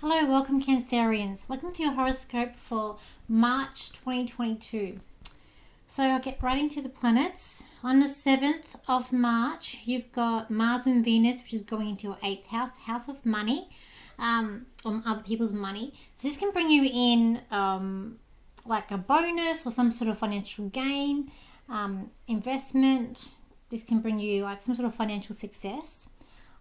Hello, welcome Cancerians. Welcome to your horoscope for March 2022. So I'll get right into the planets. On the 7th of March, you've got Mars and Venus, which is going into your 8th house, house of money, on other people's money. So this can bring you in like a bonus or some sort of financial gain, investment. This can bring you like some sort of financial success.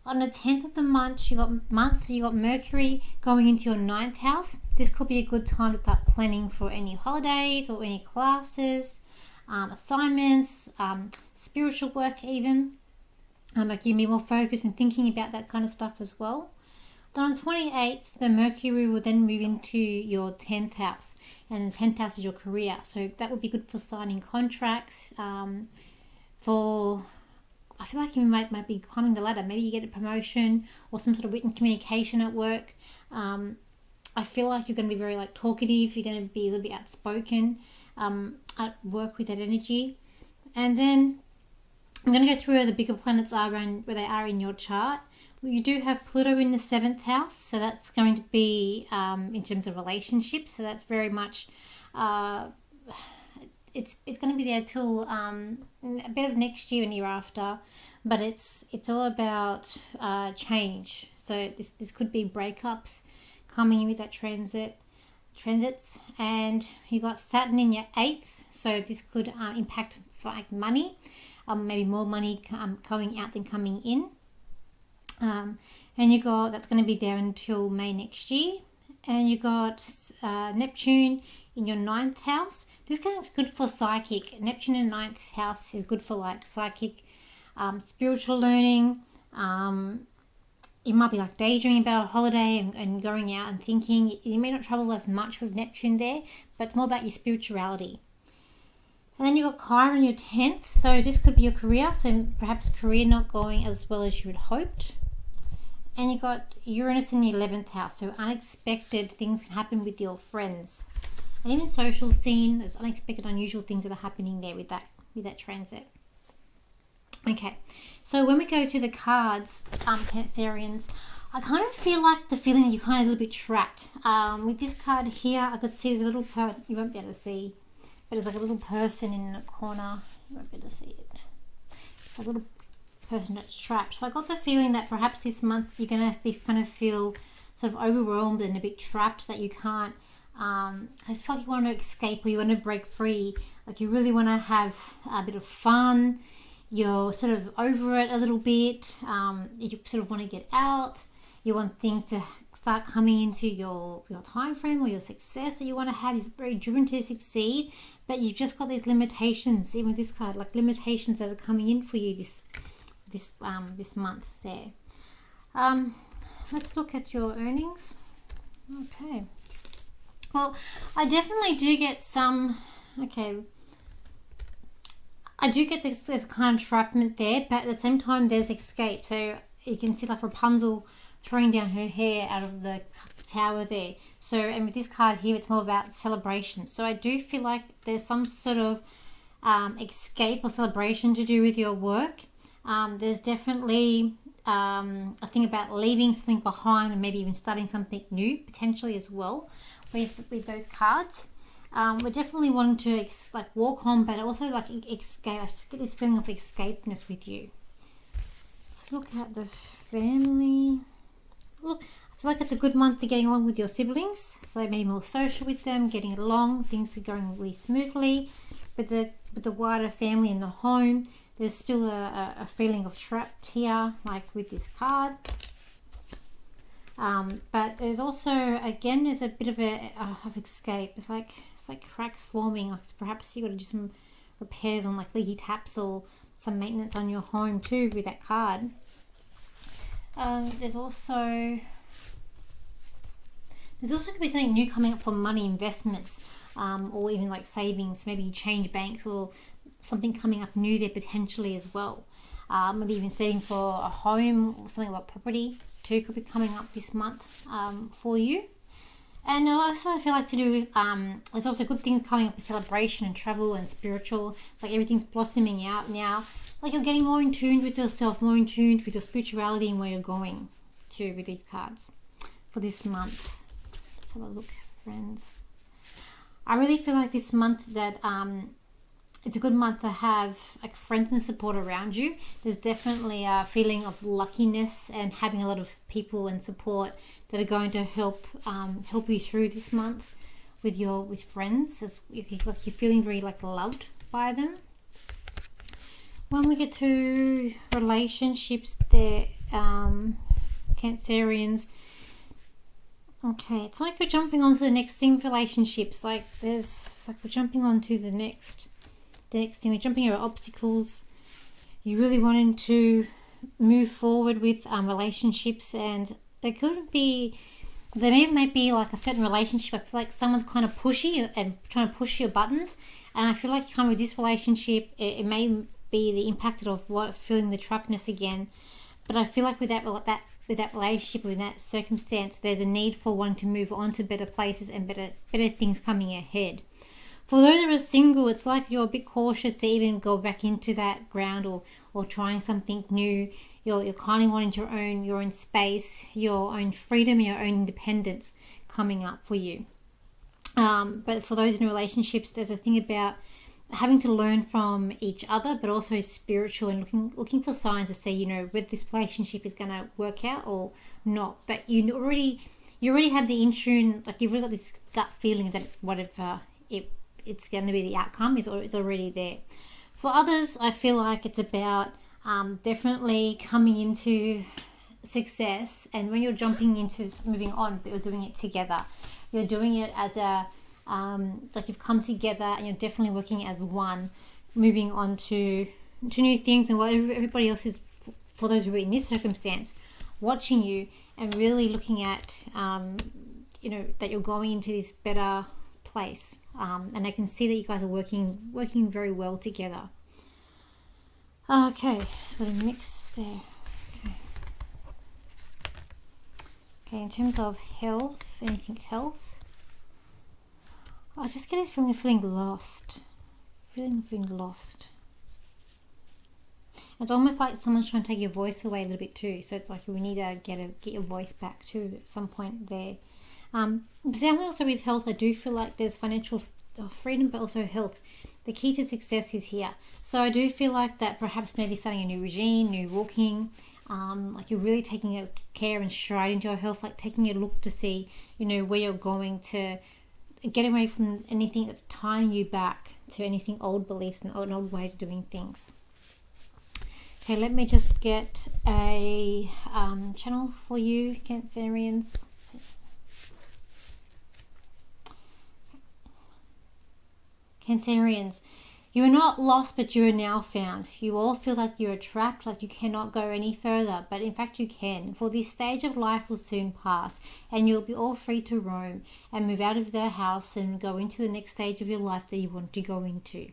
On the 10th of the month, you got Mercury going into your 9th house. This could be a good time to start planning for any holidays or any classes, assignments, spiritual work even. Like you be more focused and thinking about that kind of stuff as well. Then on the 28th, the Mercury will then move into your 10th house. And the 10th house is your career. So that would be good for signing contracts, I feel like you might be climbing the ladder. Maybe you get a promotion or some sort of written communication at work. I feel like you're going to be very talkative. You're going to be a little bit outspoken at work with that energy. And then I'm going to go through where the bigger planets are and where they are in your chart. You do have Pluto in the 7th house, so that's going to be in terms of relationships. So that's very much it's going to be there till a bit of next year and year after, but it's all about change. So this could be breakups coming in with that transits, and you got Saturn in your 8th, so this could impact like money, maybe more money going out than coming in, and you got that's going to be there until May next year. And you got Neptune in your 9th house. This is kind of good for psychic. Neptune in 9th house is good for psychic, spiritual learning. You might be daydreaming about a holiday and going out and thinking. You may not travel as much with Neptune there, but it's more about your spirituality. And then you've got Chiron in your 10th. So this could be your career. So perhaps career not going as well as you had hoped. And you got Uranus in the 11th house, so unexpected things can happen with your friends. And even social scene, there's unexpected, unusual things that are happening there with that transit. Okay, so when we go to the cards, Cancerians, I kind of feel like the feeling that you're kind of a little bit trapped. With this card here, I could see there's a little you won't be able to see, but there's like a little person in the corner. You won't be able to see it. It's a little person that's trapped. So I got the feeling that perhaps this month you're going to be kind of feel sort of overwhelmed and a bit trapped, that you can't I just feel like you want to escape or you want to break free, like you really want to have a bit of fun, you're sort of over it a little bit, you sort of want to get out, you want things to start coming into your time frame or your success that you want to have. You're very driven to succeed, but you've just got these limitations, even with this card, like limitations that are coming in for you this month there. Let's look at your earnings. Okay. Well, I definitely do get some. Okay. I do get this kind of entrapment there, but at the same time, there's escape. So you can see like Rapunzel throwing down her hair out of the tower there. So, and with this card here, it's more about celebration. So I do feel like there's some sort of escape or celebration to do with your work. There's definitely a thing about leaving something behind and maybe even starting something new potentially as well with those cards. We're definitely wanting to walk on, but also escape. I just get this feeling of escapeness with you. Let's look at the family. Look, I feel like it's a good month to getting along with your siblings. So maybe more social with them, getting along, things are going really smoothly. But the wider family in the home, there's still a feeling of trapped here, like with this card. But there's also, again, there's a bit of of escape. It's like cracks forming. Like perhaps you got to do some repairs on leaky taps or some maintenance on your home too with that card. There's also could be something new coming up for money, investments, or even savings. Maybe you change banks or something coming up new there potentially as well. Maybe even saving for a home or something like property too could be coming up this month for you. And I also feel like to do with there's also good things coming up with celebration and travel and spiritual. It's like everything's blossoming out now. Like you're getting more in tune with yourself, more in tune with your spirituality and where you're going to with these cards. for this month. Let's have a look, friends. I really feel like this month that it's a good month to have like friends and support around you. There's definitely a feeling of luckiness and having a lot of people and support that are going to help you through this month with friends. It's like you're feeling very like loved by them. When we get to relationships, there, Cancerians. Okay, it's like we're jumping on to the next thing. Relationships, like we're jumping on to the next thing. We're jumping over obstacles. You really wanting to move forward with relationships, and there may be like a certain relationship. I feel like someone's kind of pushy and trying to push your buttons, and I feel like kind of with this relationship, it may be the impact of feeling the trappedness again. But I feel like with that relationship, with that circumstance, there's a need for wanting to move on to better places and better things coming ahead. For those that are single, it's like you're a bit cautious to even go back into that ground or trying something new. You're kind of wanting your own space, your own freedom, your own independence coming up for you. But for those in relationships, there's a thing about having to learn from each other, but also spiritual, and looking for signs to say, whether this relationship is going to work out or not. But you already have the in-tune, like you've already got this gut feeling that it's whatever it's going to be the outcome it's already there. For others, I feel like it's about definitely coming into success, and when you're jumping into moving on, but you're doing it together. You're doing it as a like you've come together, and you're definitely working as one, moving on to new things, and what everybody else is, for those who are in this circumstance, watching you and really looking at that you're going into this better place, and I can see that you guys are working very well together. Okay, so a mix there. Okay, in terms of health, anything health, I just get this feeling lost. Feeling lost. It's almost like someone's trying to take your voice away a little bit too. So it's like we need to get your voice back too at some point there. But certainly also with health, I do feel like there's financial freedom, but also health. The key to success is here. So I do feel like that perhaps maybe starting a new regime, new walking, like you're really taking a care and stride into your health, like taking a look to see, where you're going to get away from anything that's tying you back to anything old beliefs and old ways of doing things. Okay, let me just get a channel for you, Cancerians. Cancerians, you are not lost, but you are now found. You all feel like you are trapped, like you cannot go any further, but in fact you can. For this stage of life will soon pass, and you'll be all free to roam and move out of their house and go into the next stage of your life that you want to go into.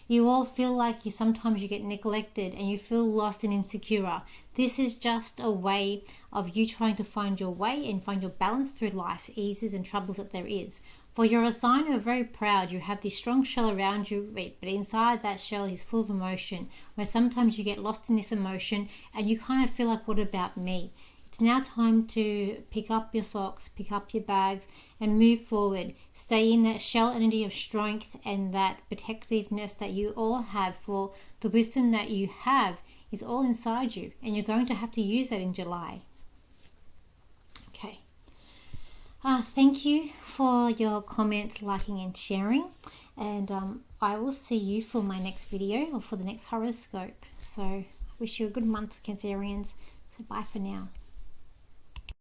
You all feel like sometimes you get neglected and you feel lost and insecure. This is just a way of you trying to find your way and find your balance through life, eases and troubles that there is. For you're a sign who are very proud. You have this strong shell around you, but inside that shell is full of emotion, where sometimes you get lost in this emotion and you kind of feel like, what about me? It's now time to pick up your socks, pick up your bags and move forward. Stay in that shell energy of strength and that protectiveness that you all have, for the wisdom that you have is all inside you, and you're going to have to use that in July. Okay. Thank you for your comments, liking and sharing, and I will see you for my next video or for the next horoscope. So I wish you a good month, Cancerians. So bye for now.